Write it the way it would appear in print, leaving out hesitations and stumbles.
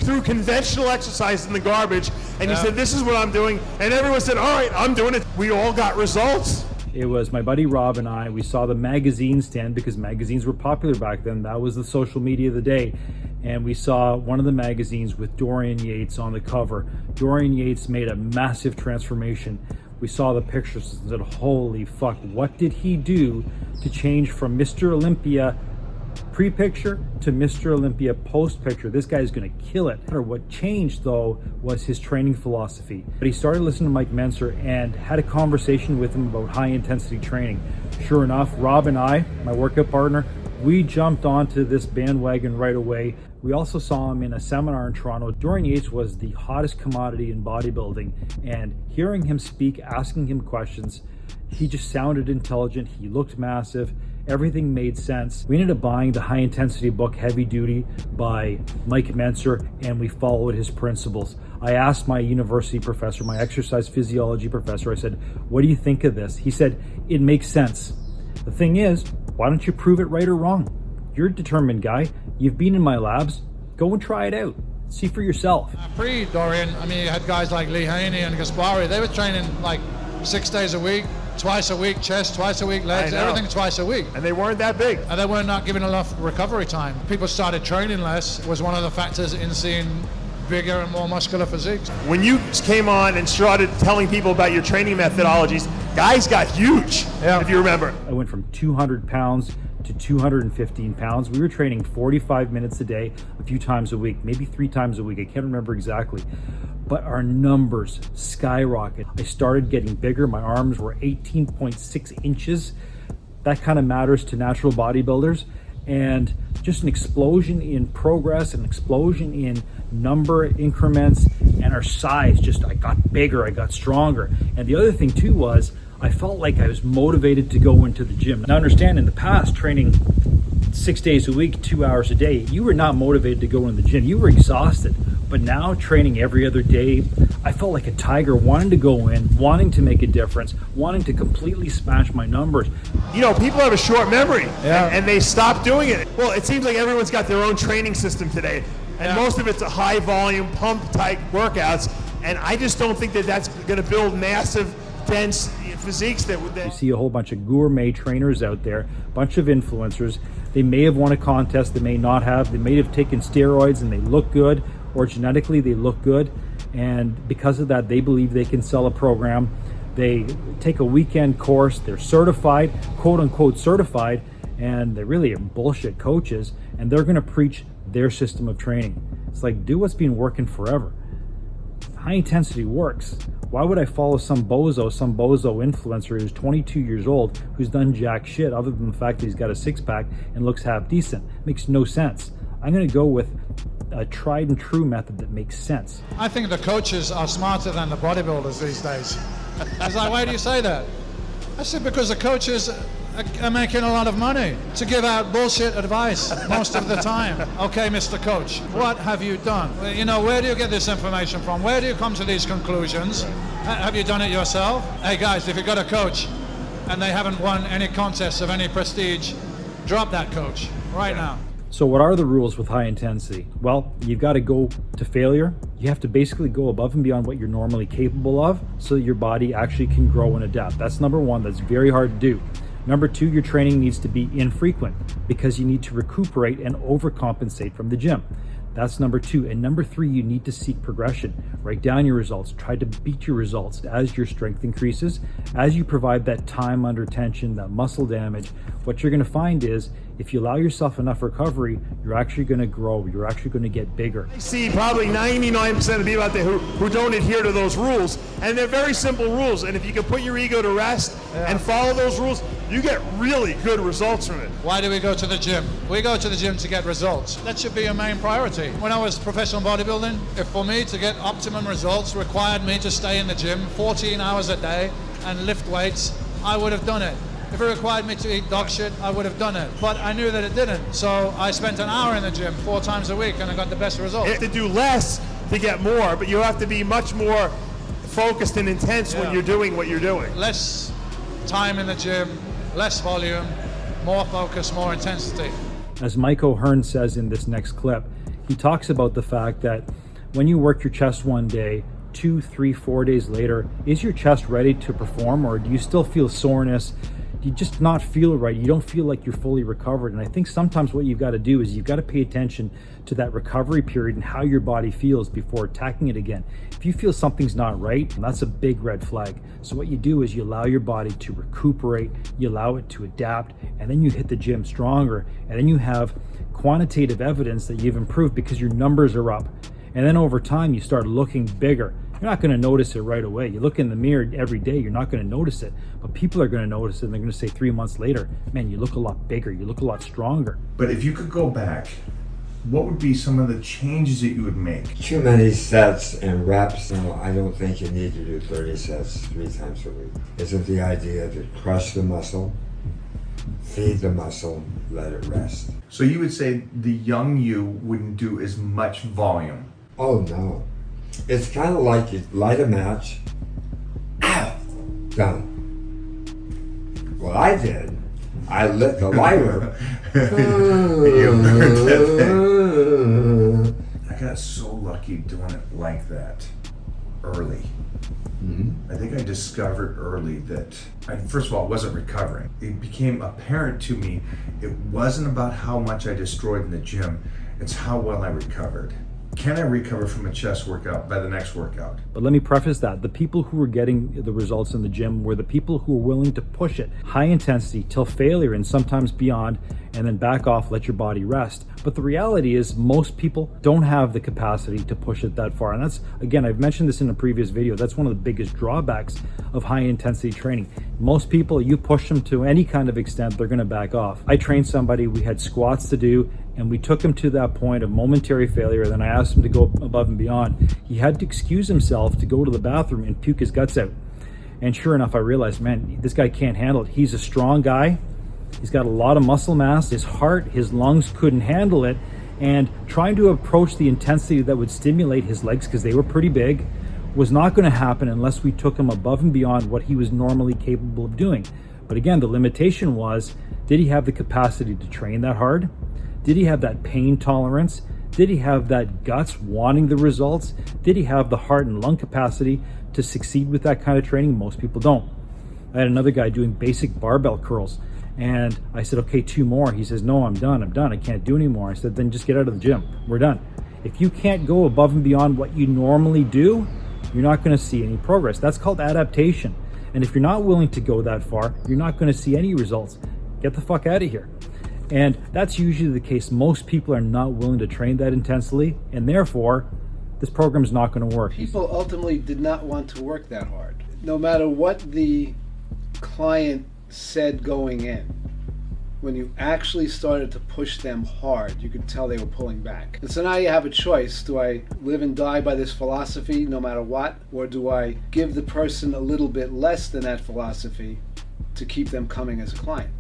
threw conventional exercise in the garbage, and you said, this is what I'm doing, and everyone said, all right, I'm doing it. We all got results. It was my buddy Rob and I. We saw the magazine stand because magazines were popular back then. That was the social media of the day. And we saw one of the magazines with Dorian Yates on the cover. Dorian Yates made a massive transformation. We saw the pictures and said, holy fuck, what did he do to change from Mr. Olympia pre-picture to Mr. Olympia post-picture? This guy is going to kill it. What changed though was his training philosophy. But he started listening to Mike Mentzer and had a conversation with him about high intensity training. Sure enough, Rob and I, my workout partner, we jumped onto this bandwagon right away. We also saw him in a seminar in Toronto. Dorian Yates was the hottest commodity in bodybuilding, and hearing him speak, asking him questions, he just sounded intelligent. He looked massive. Everything made sense. We ended up buying the high intensity book, Heavy Duty, by Mike Mentzer, and we followed his principles. I asked my university professor, my exercise physiology professor, I said, what do you think of this? He said, it makes sense. The thing is, why don't you prove it right or wrong? You're a determined guy. You've been in my labs. Go and try it out. See for yourself. Pre-Dorian, I mean, you had guys like Lee Haney and Gaspari. They were training like 6 days a week, twice a week, chest, twice a week, legs, everything twice a week. And they weren't that big. And they were not given enough recovery time. People started training less was one of the factors in seeing bigger and more muscular physiques. When you came on and started telling people about your training methodologies, guys got huge, if you remember. I went from 200 pounds to 215 pounds. We were training 45 minutes a day, a few times a week, maybe 3 times a week. I can't remember exactly. But our numbers skyrocketed. I started getting bigger. My arms were 18.6 inches. That kind of matters to natural bodybuilders. And just an explosion in progress, an explosion in number increments, and our size just, I got bigger, I got stronger. And the other thing too was, I felt like I was motivated to go into the gym. Now understand, in the past, training 6 days a week, 2 hours a day, you were not motivated to go in the gym. You were exhausted. But now, training every other day, I felt like a tiger, wanting to go in, wanting to make a difference, wanting to completely smash my numbers. You know, people have a short memory, and they stop doing it. Well, it seems like everyone's got their own training system today, and most of it's a high volume, pump type workouts, and I just don't think that that's going to build massive, dense physiques that would. You see a whole bunch of gourmet trainers out there, a bunch of influencers. They may have won a contest, they may not have. They may have taken steroids and they look good, or genetically they look good, and because of that, they believe they can sell a program. They take a weekend course, they're certified, quote unquote certified, and they really are bullshit coaches, and they're going to preach their system of training. It's like, do what's been working forever. High intensity works. Why would I follow some bozo influencer who's 22 years old, who's done jack shit other than the fact that he's got a six-pack and looks half decent? Makes no sense. I'm going to go with a tried and true method that makes sense. I think the coaches are smarter than the bodybuilders these days. It's like, why do you say that? I said, because the coaches are making a lot of money to give out bullshit advice most of the time. Okay, Mr. Coach, what have you done? Well, you know, where do you get this information from? Where do you come to these conclusions? Have you done it yourself? Hey guys, if you've got a coach and they haven't won any contests of any prestige, drop that coach right now. So what are the rules with high intensity? Well, you've got to go to failure. You have to basically go above and beyond what you're normally capable of so that your body actually can grow and adapt. That's number one. That's very hard to do. Number two, your training needs to be infrequent because you need to recuperate and overcompensate from the gym. That's number two. And number three, you need to seek progression. Write down your results. Try to beat your results as your strength increases. As you provide that time under tension, that muscle damage, what you're going to find is if you allow yourself enough recovery, you're actually going to grow. You're actually going to get bigger. I see probably 99% of people out there who don't adhere to those rules, and they're very simple rules. And if you can put your ego to rest and follow those rules, you get really good results from it. Why do we go to the gym? We go to the gym to get results. That should be your main priority. When I was professional bodybuilding, if for me to get optimum results required me to stay in the gym 14 hours a day and lift weights, I would have done it. If it required me to eat dog shit, I would have done it. But I knew that it didn't. So I spent an hour in the gym 4 times a week and I got the best results. You have to do less to get more, but you have to be much more focused and intense when you're doing what you're doing. Less time in the gym, less volume, more focus, more intensity. As Mike O'Hearn says in this next clip, he talks about the fact that when you work your chest one day, 2, 3, 4 days later, is your chest ready to perform, or do you still feel soreness? Do you just not feel right? You don't feel like you're fully recovered. And I think sometimes what you've got to do is you've got to pay attention to that recovery period and how your body feels before attacking it again. If you feel something's not right, that's a big red flag. So what you do is you allow your body to recuperate, you allow it to adapt, and then you hit the gym stronger. And then you have quantitative evidence that you've improved because your numbers are up. And then over time, you start looking bigger. You're not going to notice it right away. You look in the mirror every day, you're not going to notice it. But people are going to notice it, and they're going to say 3 months later, man, you look a lot bigger, you look a lot stronger. But if you could go back, what would be some of the changes that you would make? Too many sets and reps. No, I don't think you need to do 30 sets 3 times a week. Isn't the idea to crush the muscle, feed the muscle, let it rest? So you would say the young you wouldn't do as much volume? Oh no. It's kind of like you light a match, ow, done. What I did, I lit the lighter. You burned that thing. I got so lucky doing it like that early. I think I discovered early that, first of all, I wasn't recovering. It became apparent to me it wasn't about how much I destroyed in the gym, it's how well I recovered. Can I recover from a chest workout by the next workout? But let me preface that. The people who were getting the results in the gym were the people who were willing to push it high intensity till failure and sometimes beyond, and then back off, let your body rest. But the reality is most people don't have the capacity to push it that far. And that's, again, I've mentioned this in a previous video, that's one of the biggest drawbacks of high intensity training. Most people, you push them to any kind of extent, they're gonna back off. I trained somebody, we had squats to do, and we took him to that point of momentary failure. Then I asked him to go above and beyond. He had to excuse himself to go to the bathroom and puke his guts out. And sure enough, I realized, man, this guy can't handle it. He's a strong guy. He's got a lot of muscle mass. His heart, his lungs couldn't handle it. And trying to approach the intensity that would stimulate his legs, because they were pretty big, was not going to happen unless we took him above and beyond what he was normally capable of doing. But again, the limitation was, did he have the capacity to train that hard? Did he have that pain tolerance? Did he have that guts wanting the results? Did he have the heart and lung capacity to succeed with that kind of training? Most people don't. I had another guy doing basic barbell curls, and I said, okay, 2 more. He says, no, I'm done. I can't do anymore. I said, then just get out of the gym. We're done. If you can't go above and beyond what you normally do, you're not going to see any progress. That's called adaptation. And if you're not willing to go that far, you're not going to see any results. Get the fuck out of here. And that's usually the case. Most people are not willing to train that intensely, and therefore, this program is not going to work. People ultimately did not want to work that hard. No matter what the client said going in, when you actually started to push them hard, you could tell they were pulling back. And so now you have a choice. Do I live and die by this philosophy no matter what? Or do I give the person a little bit less than that philosophy to keep them coming as a client?